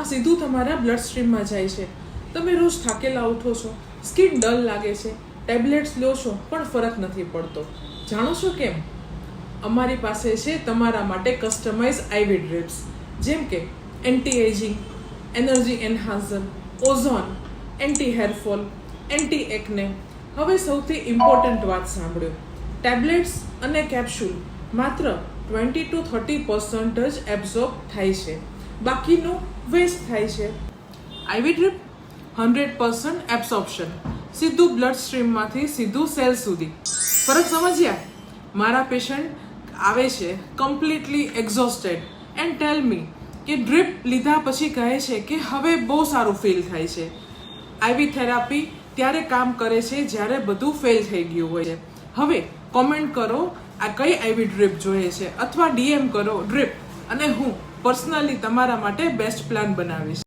સીધું તમારા બ્લડ સ્ટ્રીમમાં જાય છે. તમે રોજ થાકેલા ઉઠો છો, સ્કિન ડલ લાગે છે, ટેબ્લેટ્સ લો છો પણ ફરક નથી પડતો. જાણો છો કેમ? અમારી પાસે છે તમારા માટે કસ્ટમાઇઝ આઈવી ડ્રીપ્સ, જેમ કે anti aging, energy enhancer, ozone, anti hair fall, anti acne. હવે સૌથી ઇમ્પોર્ટન્ટ વાત સાંભળ્યો, ટેબ્લેટ્સ અને કેપ્સ્યુલ માત્ર 20-30% જ એબ્ઝોર્બ થાય છે, બાકીનું વેસ્ટ થાય છે. આઈવી ડ્રીપ 100% એબ્સોર્પ્શન, સીધું બ્લડ સ્ટ્રીમમાંથી સીધું સેલ સુધી. ફરક સમજ્યા? મારા પેશન્ટ આવે છે કમ્પ્લીટલી એક્ઝોસ્ટેડ એન્ડ ટેલ મી કે ડ્રીપ લીધા પછી કહે છે કે હવે બહુ સારું ફીલ થાય છે. આઈવી થેરાપી ત્યારે કામ કરે છે જ્યારે બધું ફેલ થઈ ગયું હોય છે. હવે કોમેન્ટ કરો આ કઈ આઈવી ડ્રીપ જોઈએ છે, અથવા ડીએમ કરો ડ્રીપ, અને હું પર્સનલી તમારા માટે બેસ્ટ પ્લાન બનાવીશ.